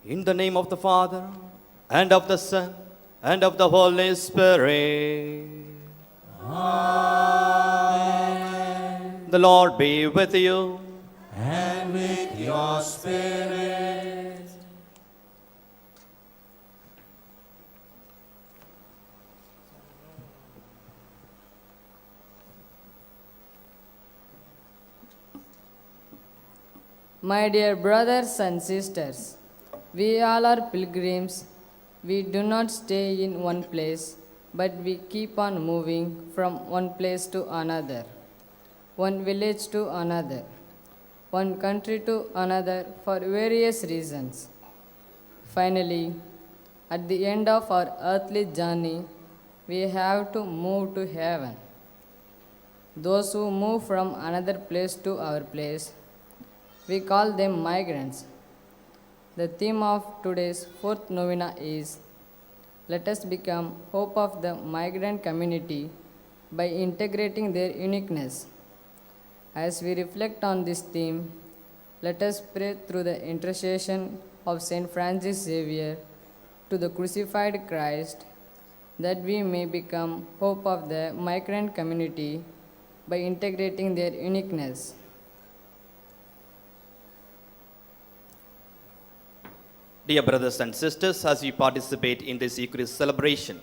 In the name of the Father, and of the Son, and of the Holy Spirit. Amen. The Lord be with you. And with your spirit. My dear brothers and sisters, we all are pilgrims. We do not stay in one place, but we keep on moving from one place to another, one village to another, one country to another for various reasons. Finally, at the end of our earthly journey, we have to move to heaven. Those who move from another place to our place, we call them migrants. The theme of today's fourth novena is Let us become hope of the migrant community by integrating their uniqueness. As we reflect on this theme, let us pray through the intercession of Saint Francis Xavier to the crucified Christ that we may become hope of the migrant community by integrating their uniqueness. Dear brothers and sisters, as we participate in this Eucharist celebration,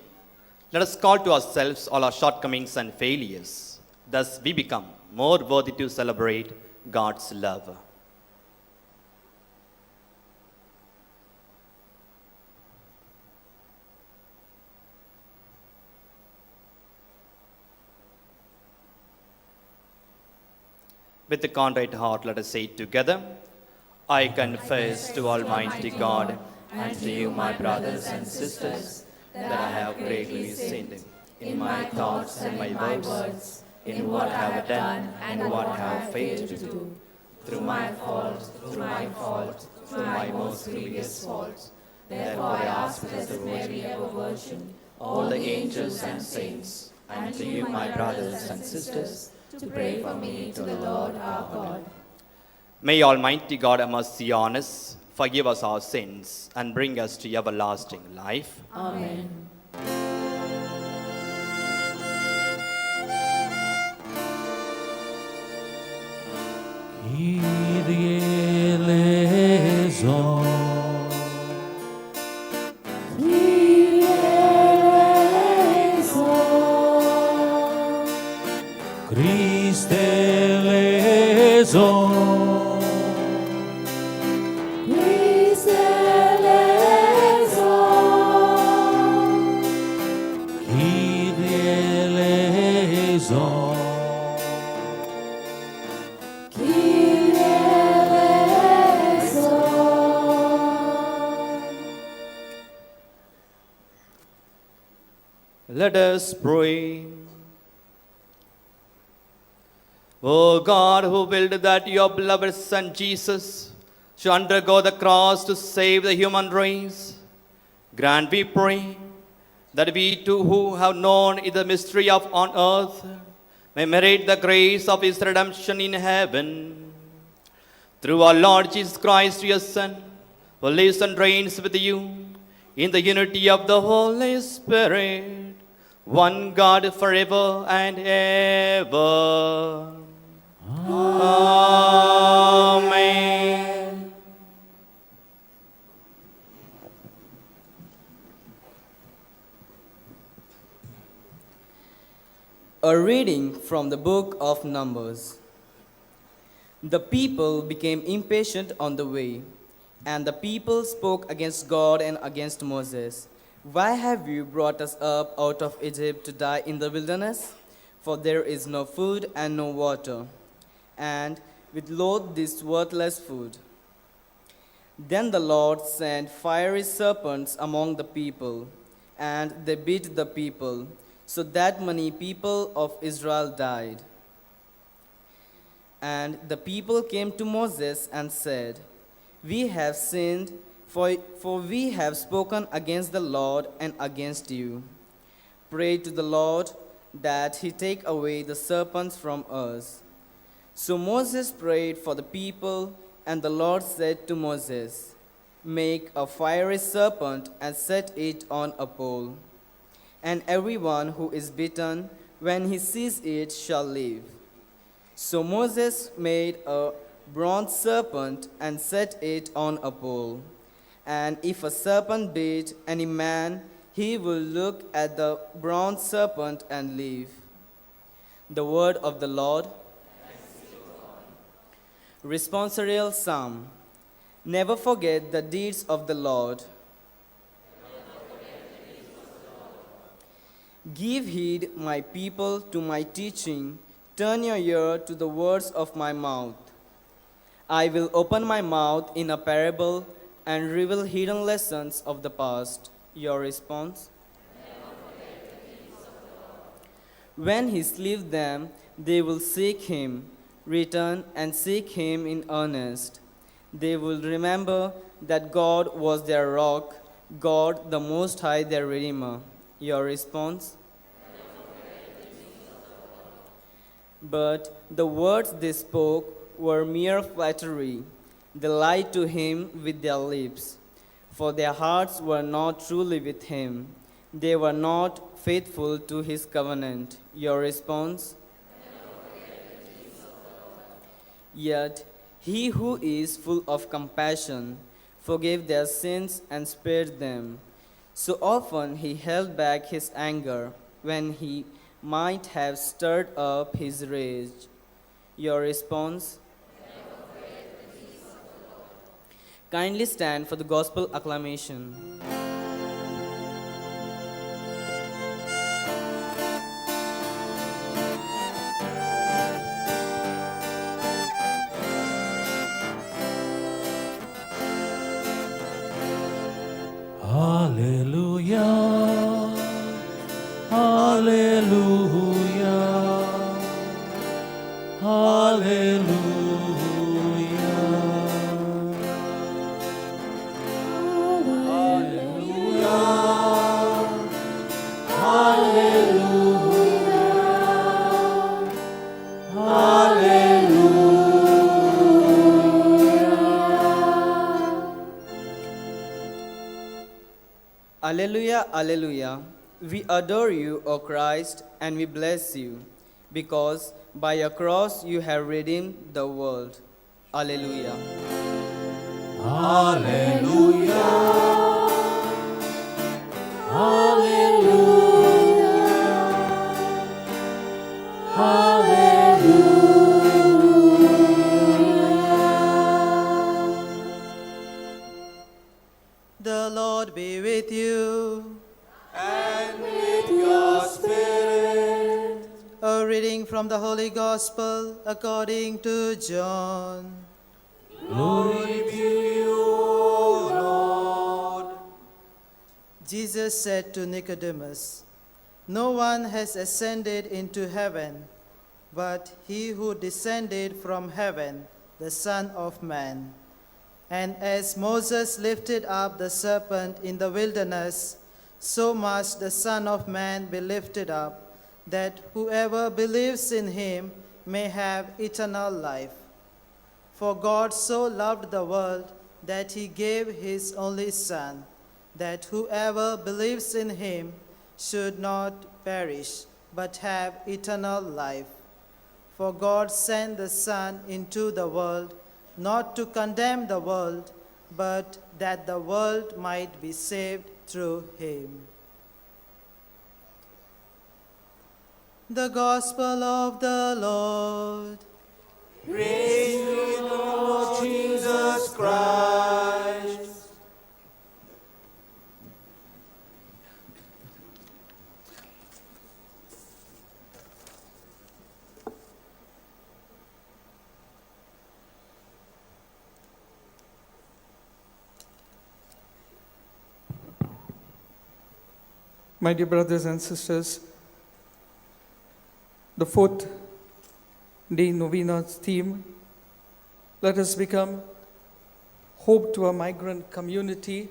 let us call to ourselves all our shortcomings and failures. Thus, we become more worthy to celebrate God's love. With a contrite heart, let us say it together. I confess to Almighty God and to you, my brothers and sisters, that I have greatly sinned in my thoughts and my words, in what I have done and what I have failed to do, through my fault, through my most grievous fault. Therefore I ask that the Mary, ever Virgin, all the angels and saints, and to you, my brothers and sisters, to pray for me to the Lord our God. May Almighty God have mercy on us, forgive us our sins, and bring us to everlasting life. Amen. Kyrie eleison. Kyrie eleison. Christe eleison. Let us pray. O God, who willed that your beloved Son Jesus should undergo the cross to save the human race, grant, we pray, that we too who have known the mystery of on earth may merit the grace of his redemption in heaven. Through our Lord Jesus Christ, your Son, who lives and reigns with you in the unity of the Holy Spirit, one God forever and ever. Amen. A reading from the book of Numbers. The people became impatient on the way, and the people spoke against God and against Moses. Why have you brought us up out of Egypt to die in the wilderness? For there is no food and no water, and we loathe this worthless food. Then the Lord sent fiery serpents among the people, and they bit the people, so that many people of Israel died. And the people came to Moses and said, We have sinned, for we have spoken against the Lord and against you. Pray to the Lord that he take away the serpents from us. So Moses prayed for the people, and the Lord said to Moses, Make a fiery serpent and set it on a pole. And everyone who is bitten, when he sees it, shall live. So Moses made a bronze serpent and set it on a pole. And if a serpent bit any man, he will look at the bronze serpent and live. The word of the Lord. Responsorial Psalm. Never forget the deeds of the Lord. Give heed, my people, to my teaching. Turn your ear to the words of my mouth. I will open my mouth in a parable and reveal hidden lessons of the past. Your response? When he sleeps them, they will seek him, return and seek him in earnest. They will remember that God was their rock, God the Most High their Redeemer. Your response? But the words they spoke were mere flattery. They lied to him with their lips, for their hearts were not truly with him. They were not faithful to his covenant. Your response? Yet he who is full of compassion forgave their sins and spared them. So often he held back his anger when he might have stirred up his rage. Your response? Kindly stand for the gospel acclamation. Hallelujah, hallelujah, hallelujah, Alleluia, Alleluia. We adore you, O Christ, and we bless you, because by your cross you have redeemed the world. Alleluia. hallelujah, hallelujah, hallelujah. The Lord be with you. And with your spirit. A reading from the Holy Gospel according to John. Glory to you, O Lord. Jesus said to Nicodemus, "No one has ascended into heaven, but he who descended from heaven, the Son of Man. And as Moses lifted up the serpent in the wilderness, so must the Son of Man be lifted up, that whoever believes in him may have eternal life. For God so loved the world that he gave his only Son, that whoever believes in him should not perish, but have eternal life. For God sent the Son into the world, not to condemn the world, but that the world might be saved through him." The Gospel of the Lord. Praise you, Lord Jesus Christ. My dear brothers and sisters, the fourth day Novena's theme, let us become hope to a migrant community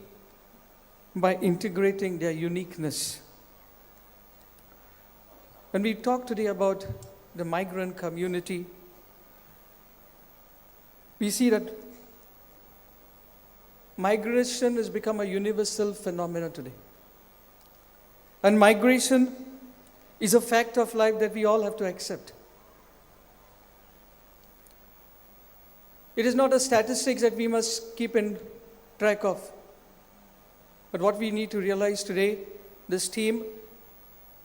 by integrating their uniqueness. When we talk today about the migrant community, we see that migration has become a universal phenomenon today. And migration is a fact of life that we all have to accept. It is not a statistics that we must keep in track of. But what we need to realize today, this team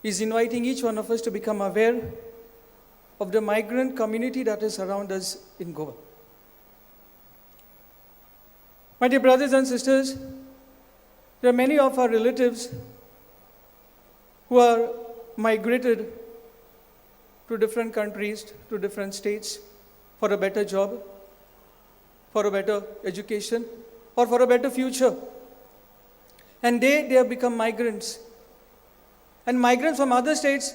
is inviting each one of us to become aware of the migrant community that is around us in Goa. My dear brothers and sisters, there are many of our relatives who are migrated to different countries, to different states for a better job, for a better education, or for a better future. And they have become migrants. And migrants from other states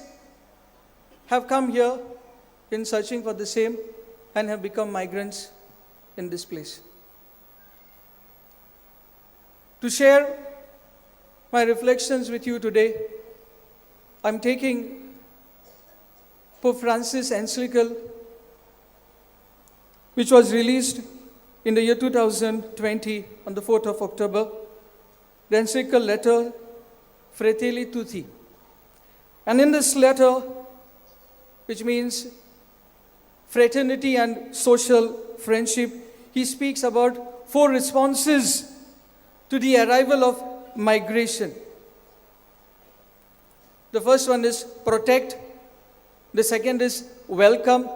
have come here in searching for the same and have become migrants in this place. To share my reflections with you today, I'm taking Pope Francis' encyclical, which was released in the year 2020 on the 4th of October, the encyclical letter Fratelli Tutti. And in this letter, which means fraternity and social friendship, he speaks about 4 responses to the arrival of migration. The first one is protect, the second is welcome,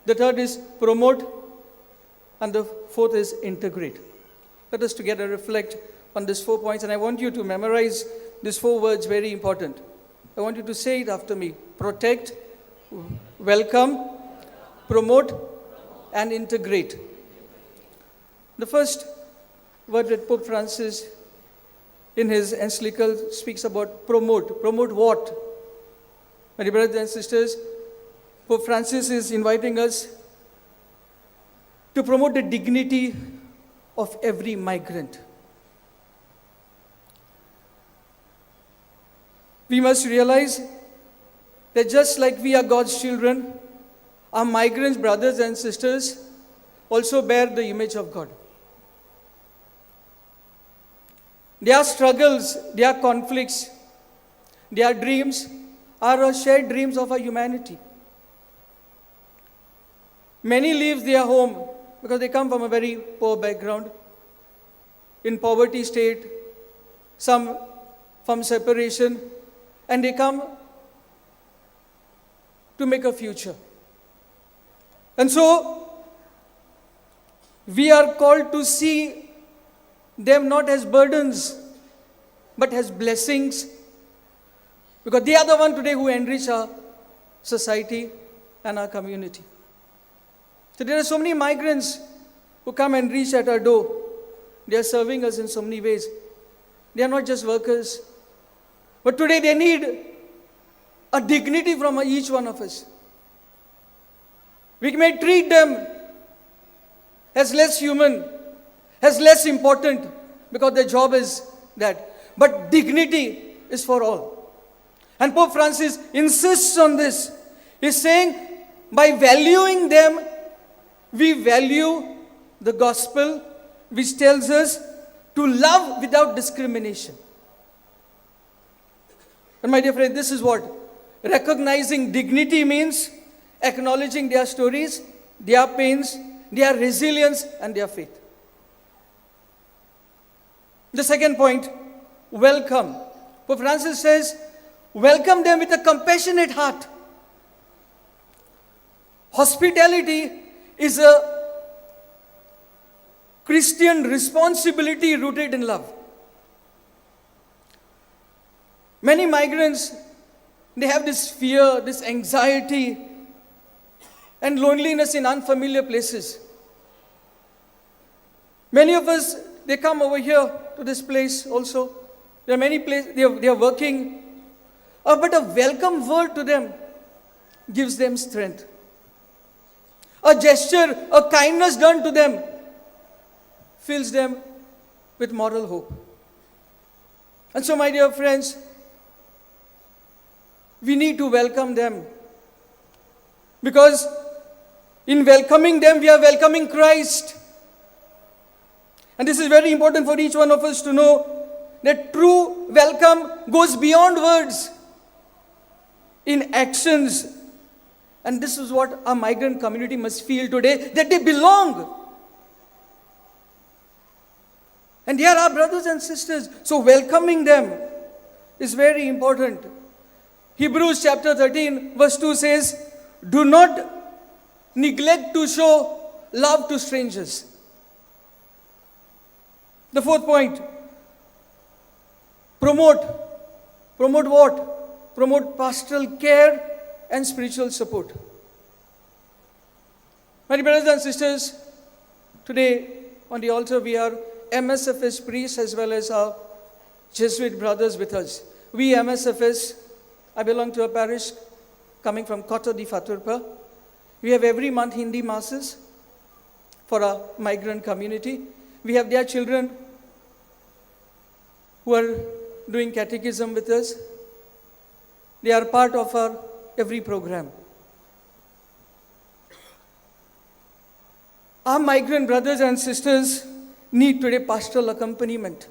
the third is promote, and the fourth is integrate. Let us together reflect on these 4 points, and I want you to memorize these 4 words, very important. I want you to say it after me: protect, welcome, promote, and integrate. The first word that Pope Francis in his encyclical speaks about promote. Promote what? My dear brothers and sisters, Pope Francis is inviting us to promote the dignity of every migrant. We must realize that just like we are God's children, our migrants, brothers and sisters, also bear the image of God. Their struggles, their conflicts, their dreams are our shared dreams of our humanity. Many leave their home because they come from a very poor background, in poverty state, some from separation, and they come to make a future. And so, we are called to see them not as burdens, but as blessings, because they are the one today who enrich our society and our community. So there are so many migrants who come and reach at our door. They are serving us in so many ways. They are not just workers, but today they need a dignity from each one of us. We may treat them as less human, as less important, because their job is that. But dignity is for all. And Pope Francis insists on this. He's saying, by valuing them, we value the gospel, which tells us to love without discrimination. And my dear friend, this is what recognizing dignity means: acknowledging their stories, their pains, their resilience, and their faith. The second point, welcome. Pope Francis says, welcome them with a compassionate heart. Hospitality is a Christian responsibility rooted in love. Many migrants, they have this fear, this anxiety, and loneliness in unfamiliar places. Many of us, they come over here to this place also. There are many places, they are working. But a welcome word to them gives them strength. A gesture, a kindness done to them fills them with moral hope. And so, my dear friends, we need to welcome them, because in welcoming them, we are welcoming Christ. And this is very important for each one of us to know that true welcome goes beyond words in actions. And this is what our migrant community must feel today, that they belong. And they are our brothers and sisters. So welcoming them is very important. Hebrews chapter 13 verse 2 says, do not neglect to show love to strangers. The fourth point, promote. Promote what? Promote pastoral care and spiritual support. My dear brothers and sisters, today on the altar we are MSFS priests as well as our Jesuit brothers with us. We MSFS, I belong to a parish coming from Coto di Faturpa. We have every month Hindi masses for our migrant community. We have their children who are doing catechism with us. They are part of our every program. Our migrant brothers and sisters need today pastoral accompaniment.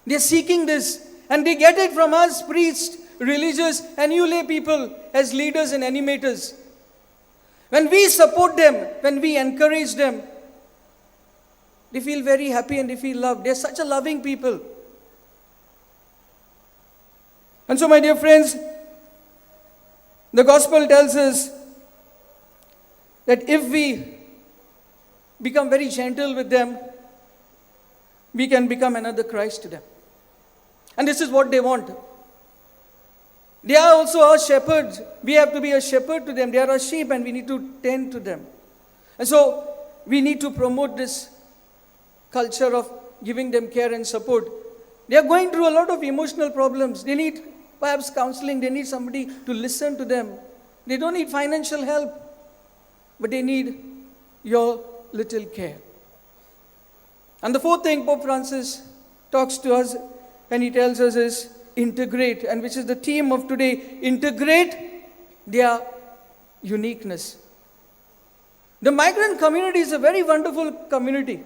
They are seeking this, and they get it from us, priests, religious, and you lay people as leaders and animators. When we support them, when we encourage them, they feel very happy and they feel loved. They are such a loving people. And so, my dear friends, the gospel tells us that if we become very gentle with them, we can become another Christ to them. And this is what they want. They are also our shepherds. We have to be a shepherd to them. They are our sheep and we need to tend to them. And so we need to promote this culture of giving them care and support. They are going through a lot of emotional problems. They need perhaps counseling. They need somebody to listen to them. They don't need financial help, but they need your little care. And the fourth thing Pope Francis talks to us and he tells us is integrate, and which is the theme of today, integrate their uniqueness. The migrant community is a very wonderful community.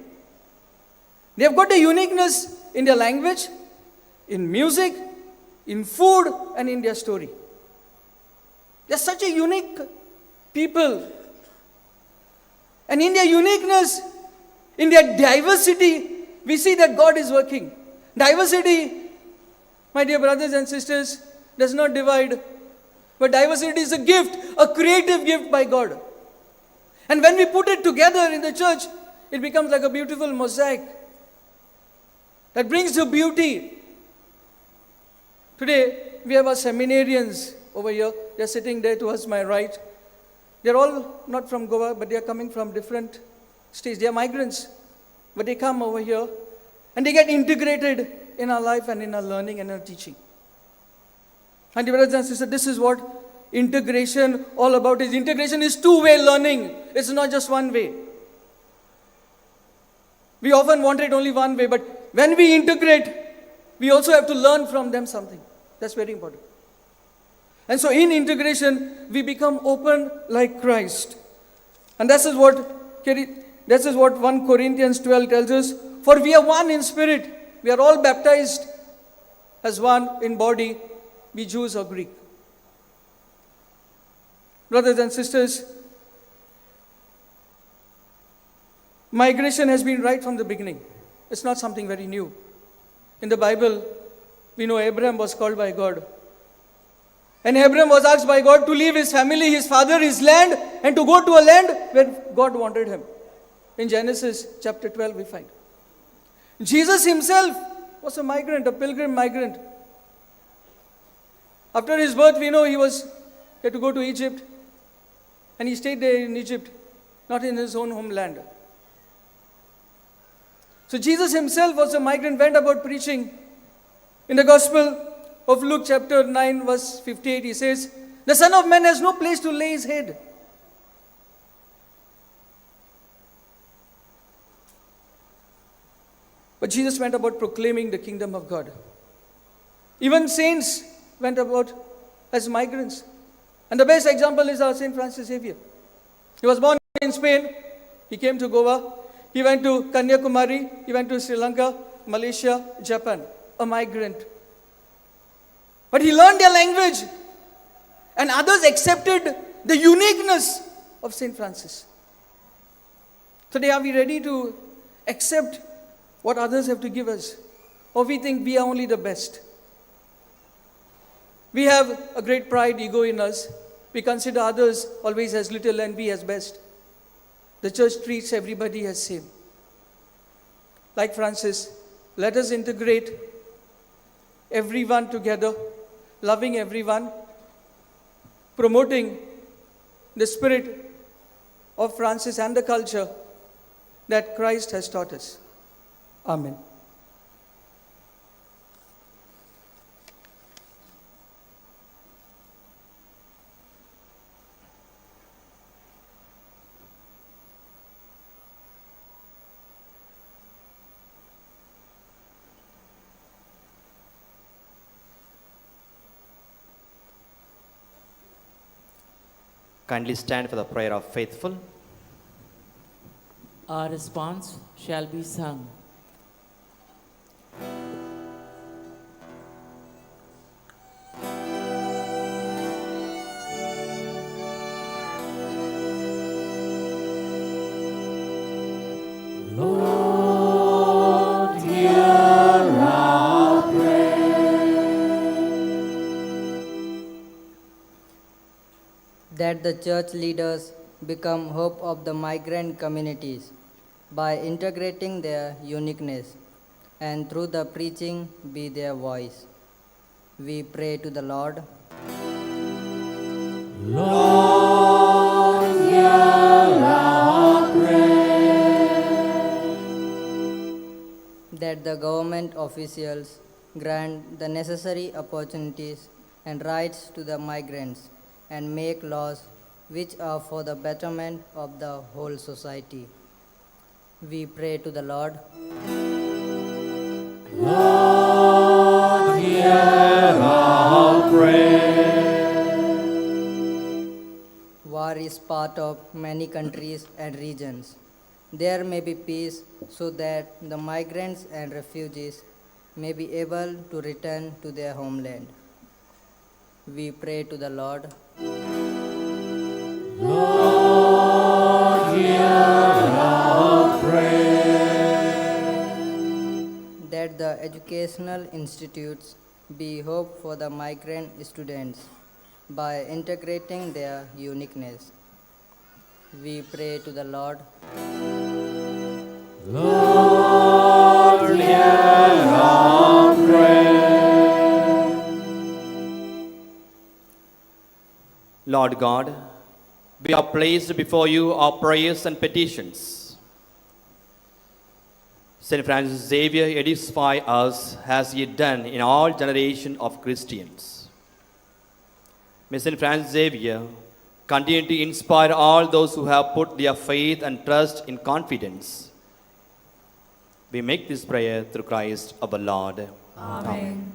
They have got a uniqueness in their language, in music, in food, and in their story. They are such a unique people. And in their uniqueness, in their diversity, we see that God is working. Diversity, my dear brothers and sisters, does not divide. But diversity is a gift, a creative gift by God. And when we put it together in the church, it becomes like a beautiful mosaic that brings the beauty. Today, we have our seminarians over here. They are sitting there towards my right. They are all not from Goa, but they are coming from different states. They are migrants, but they come over here and they get integrated in our life and in our learning and our teaching. And dear brothers and sisters, this is what integration all about is. Integration is two-way learning. It's not just one way. We often want it only one way, but when we integrate, we also have to learn from them something. That's very important. And so in integration, we become open like Christ. And this is what 1 Corinthians 12 tells us. For we are one in spirit. We are all baptized as one in body, be Jews or Greek. Brothers and sisters, migration has been right from the beginning. It's not something very new. In the Bible, we know Abraham was called by God. And Abraham was asked by God to leave his family, his father, his land, and to go to a land where God wanted him. In Genesis chapter 12, we find. Jesus himself was a migrant, a pilgrim migrant. After his birth, we know he had to go to Egypt. And he stayed there in Egypt, not in his own homeland. So Jesus himself was a migrant, went about preaching. In the Gospel of Luke chapter 9 verse 58, he says, the Son of Man has no place to lay his head. But Jesus went about proclaiming the kingdom of God. Even saints went about as migrants. And the best example is our Saint Francis Xavier. He was born in Spain. He came to Goa. He went to Kanyakumari, he went to Sri Lanka, Malaysia, Japan, a migrant. But he learned their language, and others accepted the uniqueness of St. Francis. Today, are we ready to accept what others have to give us? Or we think we are only the best? We have a great pride, ego in us. We consider others always as little and we as best. The church treats everybody as same. Like Francis, let us integrate everyone together, loving everyone, promoting the spirit of Francis and the culture that Christ has taught us. Amen. Kindly stand for the prayer of faithful. Our response shall be sung. That the church leaders become hope of the migrant communities by integrating their uniqueness and through the preaching be their voice. We pray to the Lord. Lord, hear our prayer. That the government officials grant the necessary opportunities and rights to the migrants and make laws which are for the betterment of the whole society. We pray to the Lord. Lord, hear our prayer. War is part of many countries and regions. There may be peace so that the migrants and refugees may be able to return to their homeland. We pray to the Lord. Lord, hear our prayer. That the educational institutes be hope for the migrant students by integrating their uniqueness. We pray to the Lord. Lord, hear our prayer. Lord God, we are placed before you our prayers and petitions. St. Francis Xavier, edify us as he had done in all generations of Christians. May St. Francis Xavier continue to inspire all those who have put their faith and trust in confidence. We make this prayer through Christ our Lord. Amen.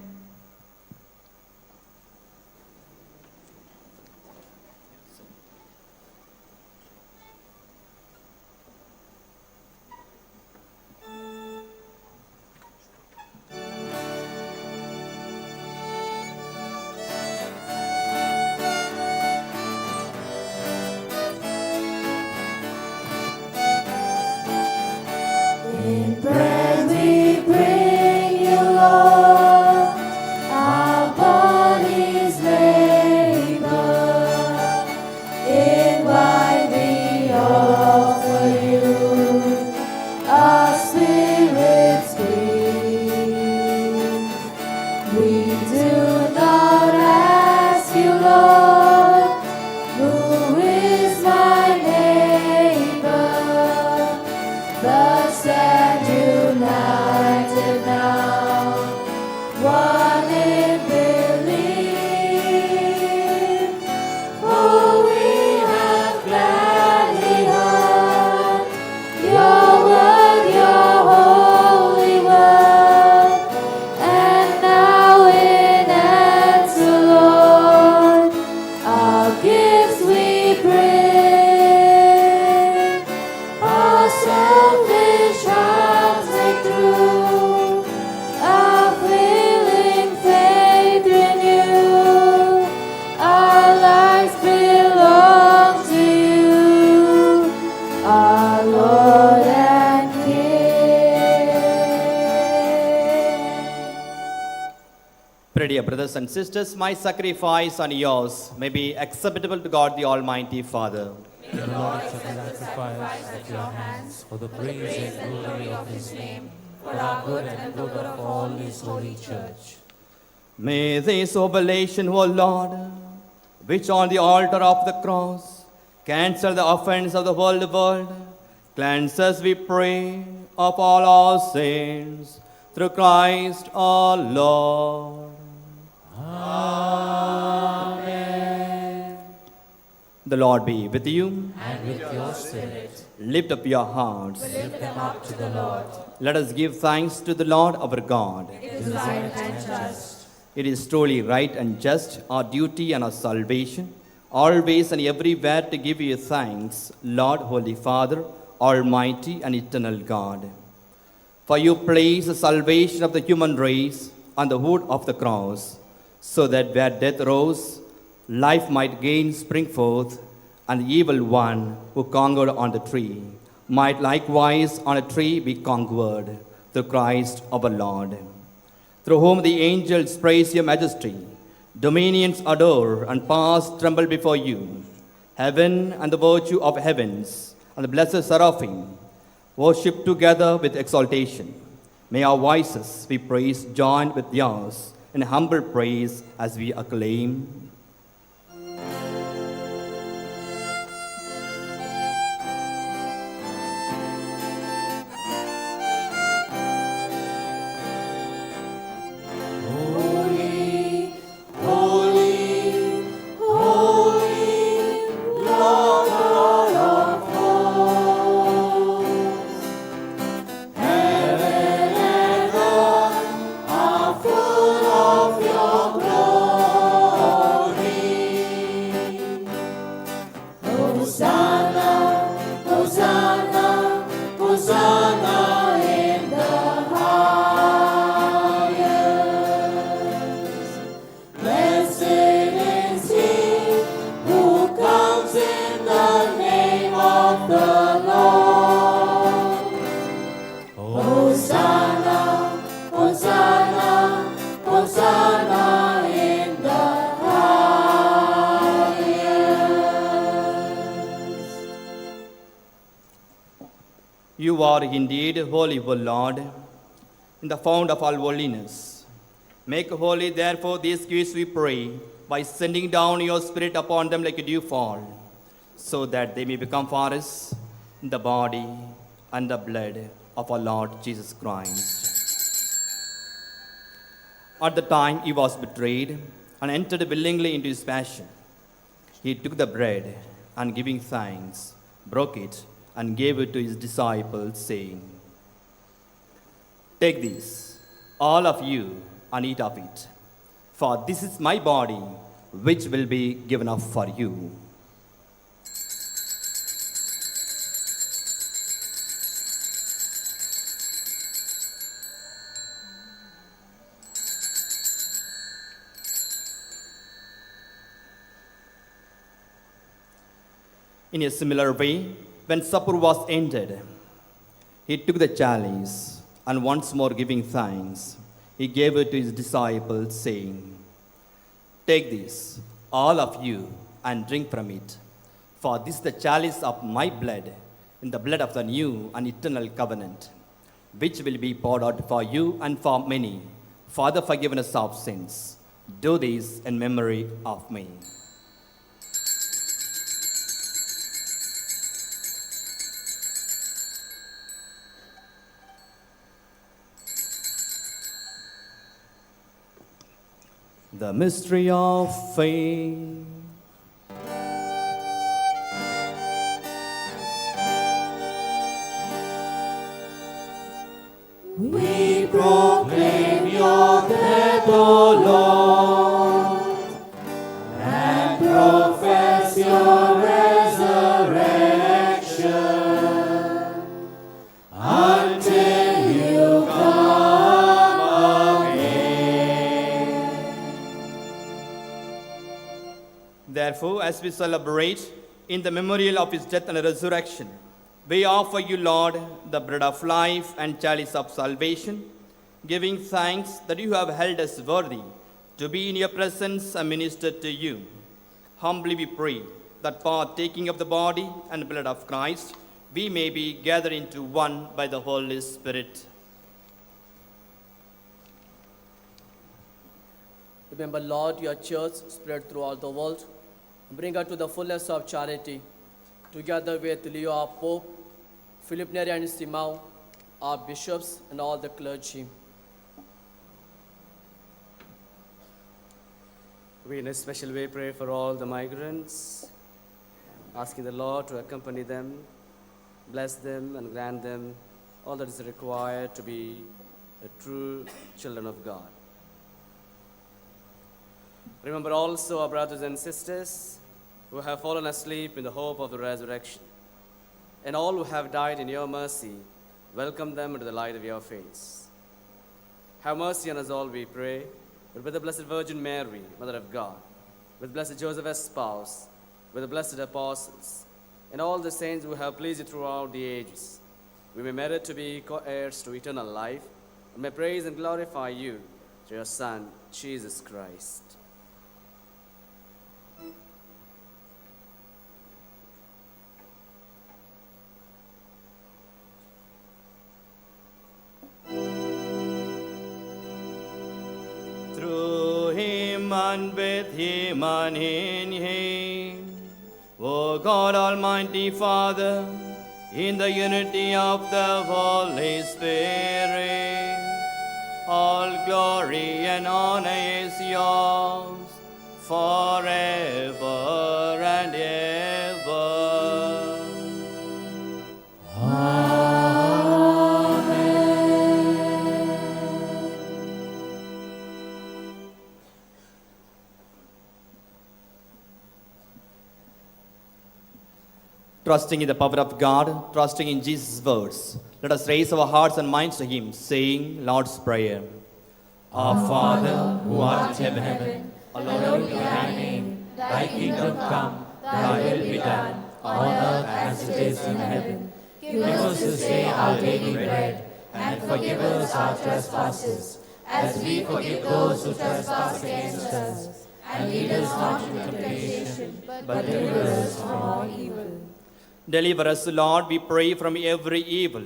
In prayer we bring you, Lord. Pray, dear brothers and sisters, my sacrifice and yours may be acceptable to God the Almighty Father. May the Lord accept the sacrifice at your hands for the praise and glory of his name, for our good and the good of all his holy church. May this oblation, O Lord, which on the altar of the cross cancel the offense of the whole world, cleanse us, we pray, of all our sins, through Christ our Lord. Amen. The Lord be with you. And with your spirit, Lift up your hearts. lift them up to the Lord. Let us give thanks to the Lord our God. It is right and just. It is truly right and just, our duty and our salvation, always and everywhere to give you thanks, Lord, Holy Father, Almighty and eternal God. For you place the salvation of the human race on the wood of the cross, so that where death rose, life might again spring forth, and the evil one who conquered on the tree might likewise on a tree be conquered, through Christ our Lord. Through whom the angels praise your majesty, dominions adore, and powers tremble before you. Heaven and the virtue of heavens, and the blessed seraphim, worship together with exaltation. May our voices, we praise, join with yours in humble praise as we acclaim. Holy, holy, holy, Lord God of hosts. Heaven and earth are full of your glory. Hosanna, Hosanna, Hosanna in the highest. Blessed is he who comes in the name of the Lord. Hosanna, Hosanna, Hosanna in the highest. You are indeed holy, O Lord, in the fount of all holiness. Make holy, therefore, these gifts, we pray, by sending down your Spirit upon them like a dewfall, so that they may become for us the body and the blood of our Lord Jesus Christ. At the time he was betrayed and entered willingly into his passion, he took the bread and giving thanks, broke it and gave it to his disciples, saying, "Take this, all of you, and eat of it, for this is my body, which will be given up for you." In a similar way, when supper was ended, he took the chalice, and once more giving thanks, he gave it to his disciples, saying, "Take this, all of you, and drink from it, for this is the chalice of my blood, in the blood of the new and eternal covenant, which will be poured out for you and for many, for the forgiveness of sins. Do this in memory of me." The mystery of faith. We proclaim your death, O Lord, and profess your resurrection until you come again. Therefore, as we celebrate in the memorial of his death and resurrection, we offer you, Lord, the bread of life and chalice of salvation, giving thanks that you have held us worthy to be in your presence and minister to you. Humbly we pray that partaking of the body and blood of Christ, we may be gathered into one by the Holy Spirit. Remember, Lord, your church spread throughout the world. Bring her to the fullness of charity, together with Leo, our Pope, Philip Neri and Simao, our bishops, and all the clergy. We in a special way pray for all the migrants, asking the Lord to accompany them, bless them, and grant them all that is required to be a true children of God. Remember also our brothers and sisters who have fallen asleep in the hope of the resurrection, and all who have died in your mercy, welcome them into the light of your face. Have mercy on us all, we pray, but with the Blessed Virgin Mary, Mother of God, with Blessed Joseph as spouse, with the blessed apostles, and all the saints who have pleased you throughout the ages, we may merit to be co-heirs to eternal life, and may praise and glorify you through your Son, Jesus Christ. Through him and with him and in him, O God Almighty Father, in the unity of the Holy Spirit, all glory and honor is yours forever and ever. Trusting in the power of God, trusting in Jesus' words, let us raise our hearts and minds to him, saying Lord's Prayer. Our Father, who art in heaven, Hallowed be thy name. Thy kingdom come, thy will be done, on earth as it is in heaven. Give us this day our daily bread, and forgive us our trespasses, as we forgive those who trespass against us. And lead us not into temptation, but deliver us from all evil. Deliver us, Lord, we pray, from every evil.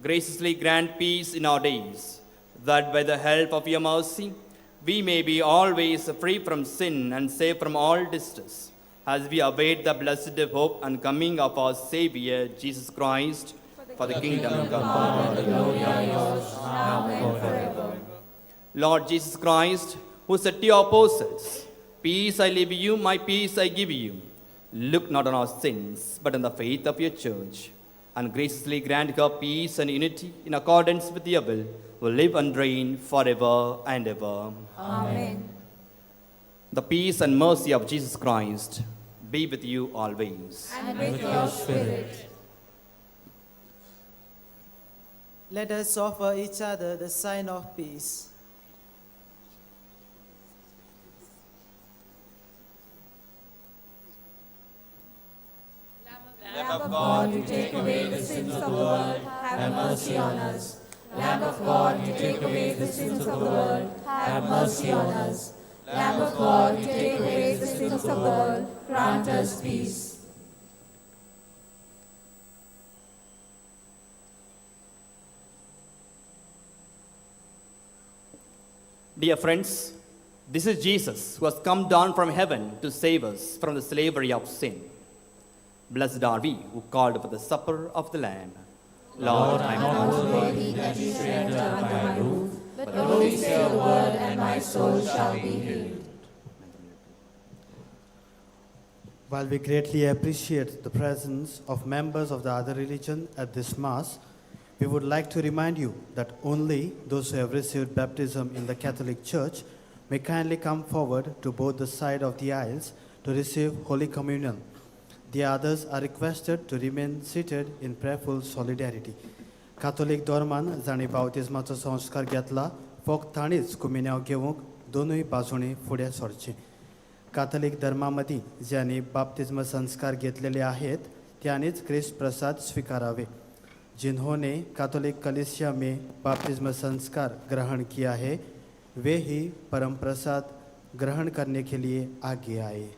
Graciously grant peace in our days, that by the help of your mercy, we may be always free from sin and safe from all distress, as we await the blessed hope and coming of our Savior, Jesus Christ, for the kingdom of God. Now and forever. Lord Jesus Christ, who said to your apostles, Peace I leave you, my peace I give you. Look not on our sins, but on the faith of your church, and graciously grant her peace and unity in accordance with your will, who live and reign forever and ever. Amen. The peace and mercy of Jesus Christ be with you always. And with your spirit. Let us offer each other the sign of peace. Lamb of God, you take away the sins of the world, have mercy on us. Lamb of God, you take away the sins of the world, have mercy on us. Lamb of God, you take away the sins of the world, grant us peace. Dear friends, this is Jesus who has come down from heaven to save us from the slavery of sin. Blessed are we who called for the supper of the Lamb. Lord, I am not worthy that you should enter under my roof, but only say a word and my soul shall be healed. While we greatly appreciate the presence of members of the other religion at this Mass, we would like to remind you that only those who have received baptism in the Catholic Church may kindly come forward to both the side of the aisles to receive Holy Communion. The others are requested to remain seated in prayerful solidarity. Catholic धर्मान जाणी बावतिजमाचो संस्कार घेतला फक्त ताणीच कुमिन्याव घेवंक दोनूय बाजूंनी फुडें सरचें. काथलिक धर्मामदीं ज्यांनी बाप्तिस्म संस्कार घेतलेले आहेत त्यांनीच ख्रिस्त प्रसाद स्वीकारावे. जिन्होंने कैथोलिक कलीसिया में बाप्तिस्म संस्कार ग्रहण किया है वे ही परम प्रसाद ग्रहण करने के लिए आगे आए।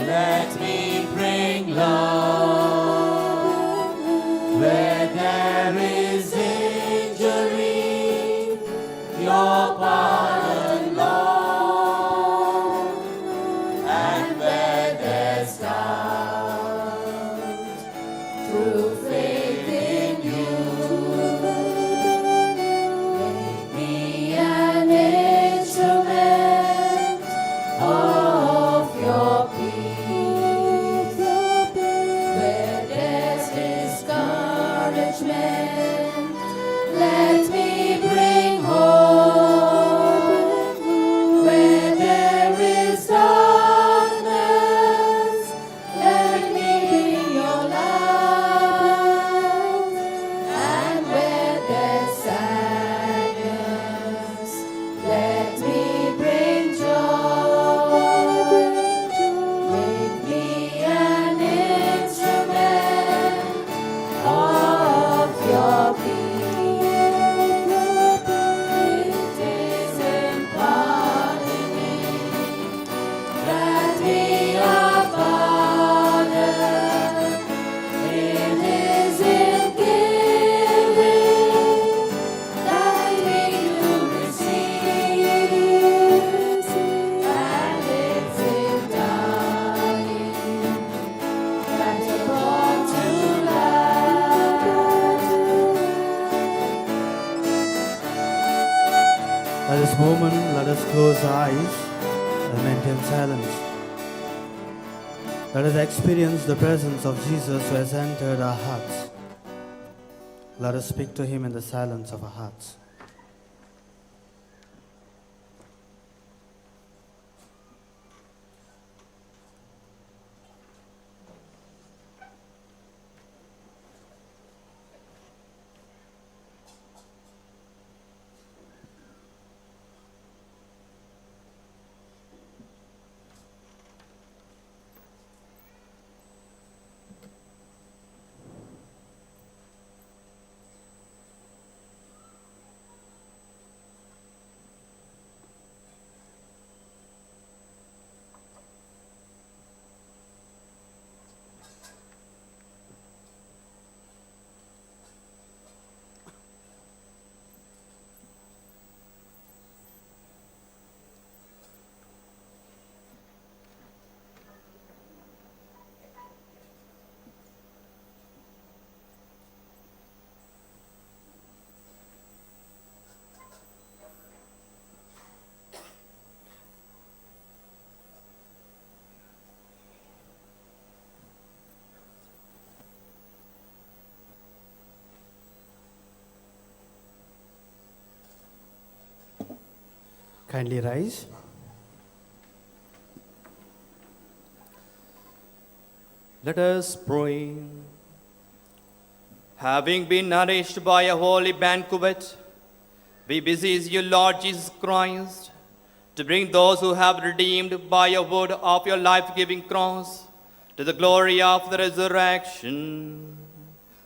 Let me bring love where there is injury. Your pardon, Lord, and where there's doubt, through faith in you, make me an instrument of your peace. Where there's discouragement, let me bring hope. Where there is darkness, let me bring your light. And where there's sadness, let me bring joy. Make me an instrument of your peace. It is imparted me that we are fathered. It is in giving that we do receive, and it's in dying that you're born to life. At this moment, let us close our eyes and maintain silence. Let us experience the presence of Jesus who has entered our hearts. Let us speak to him in the silence of our hearts. Kindly rise. Let us pray. Having been nourished by a holy banquet, we beseech you, Lord Jesus Christ, to bring those who have redeemed by your word of your life-giving cross to the glory of the resurrection,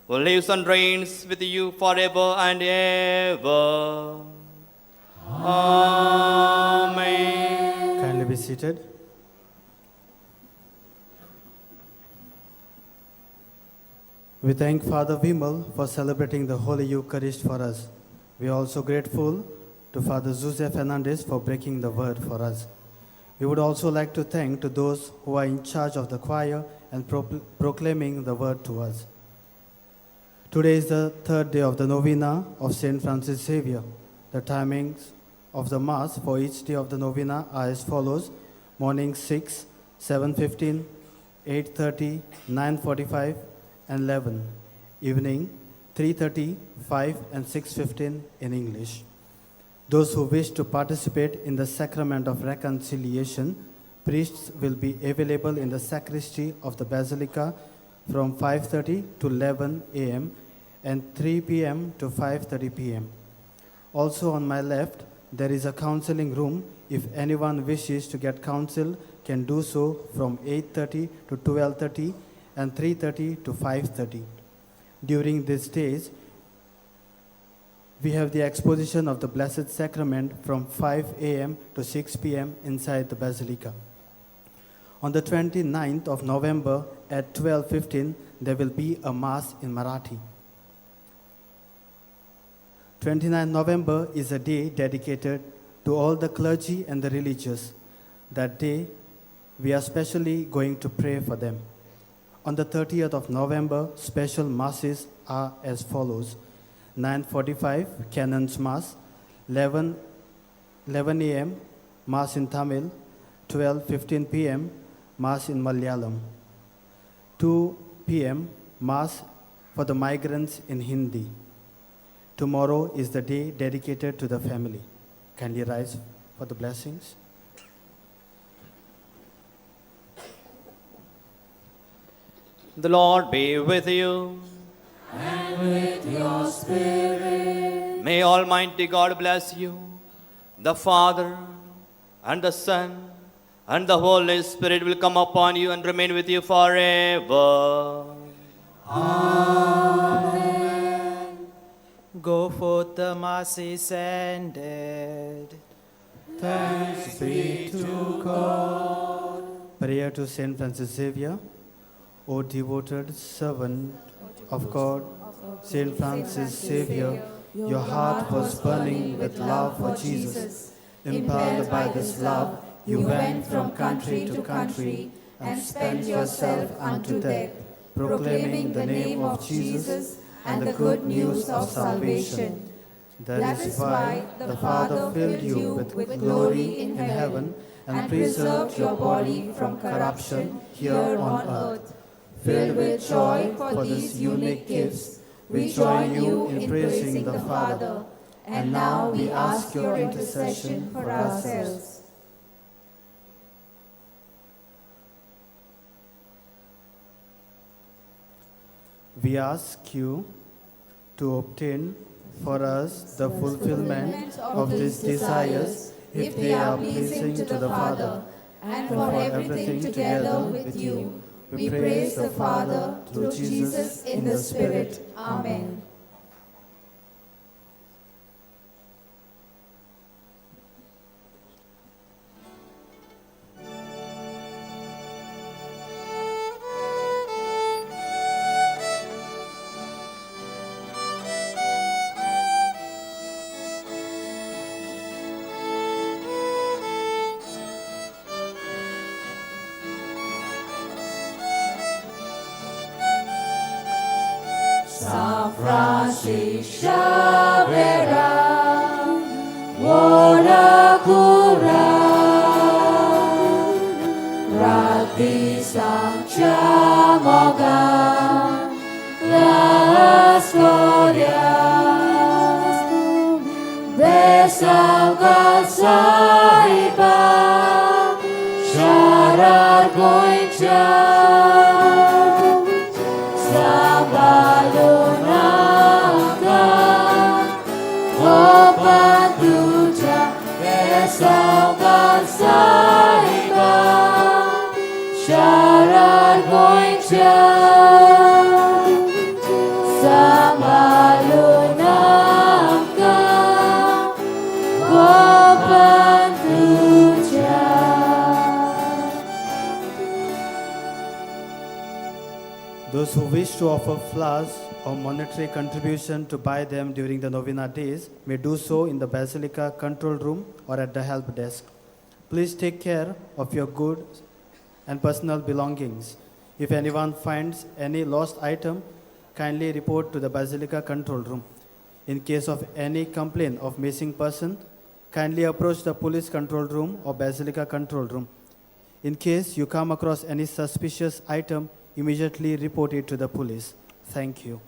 who lives and reigns with you forever and ever. Amen. Kindly be seated. We thank Father Vimal for celebrating the Holy Eucharist for us. We are also grateful to Father Jose Fernandez for breaking the word for us. We would also like to thank to those who are in charge of the choir and proclaiming the word to us. Today is the third day of the Novena of St. Francis Xavier. The timings of the Mass for each day of the Novena are as follows: morning 6, 7:15, 8:30, 9:45, and 11. Evening 3:30, 5 and 6:15 in English. Those who wish to participate in the sacrament of reconciliation, priests will be available in the sacristy of the Basilica from 5:30 to 11 a.m. and 3 p.m. to 5:30 p.m. Also on my left, there is a counseling room. If anyone wishes to get counsel, can do so from 8:30 to 12:30 and 3:30 to 5:30. During these days, we have the exposition of the Blessed Sacrament from 5 a.m. to 6 p.m. inside the Basilica. On the 29th of November at 12:15, there will be a Mass in Marathi. 29th November is a day dedicated to all the clergy and the religious. That day, we are specially going to pray for them. On the 30th of November, special masses are as follows: 9:45 Canon's Mass, 11 a.m. Mass in Tamil, 12:15 p.m. Mass in Malayalam, 2 p.m. Mass for the migrants in Hindi. Tomorrow is the day dedicated to the family. Kindly rise for the blessings. The Lord be with you. And with your spirit. May Almighty God bless you, the Father and the Son and the Holy Spirit will come upon you and remain with you forever. Go forth, the Mass is ended. Thanks be to God. Prayer to Saint Francis Xavier. O devoted servant of God, Saint Francis Xavier, your heart was burning with love for Jesus. Impelled by this love, you went from country to country and spent yourself unto death, proclaiming the name of Jesus and the good news of salvation. That is why the Father filled you with glory in heaven and preserved your body from corruption here on earth. Filled with joy for these unique gifts, we join you in praising the Father, and now we ask your intercession for ourselves. We ask you to obtain for us the fulfillment of these desires, if they are pleasing to the Father, and for everything together with you. We praise the Father through Jesus in the Spirit. Amen. San Francis Xavier, Wara Kura, Rati Sancha Moga, Las Glorias, Besangal Saiba, Sharar Goincha. Sambalunaka, Opan Tuja, Besangal Saiba, Sharar Goincha. Sambalunaka, Opan Tuja. Those who wish to offer flowers or monetary contribution to buy them during the Novena days may do so in the Basilica control room or at the help desk. Please take care of your goods and personal belongings. If anyone finds any lost item, kindly report to the Basilica control room. In case of any complaint of missing person, kindly approach the police control room or Basilica control room. In case you come across any suspicious item immediately report it to the police. Thank you.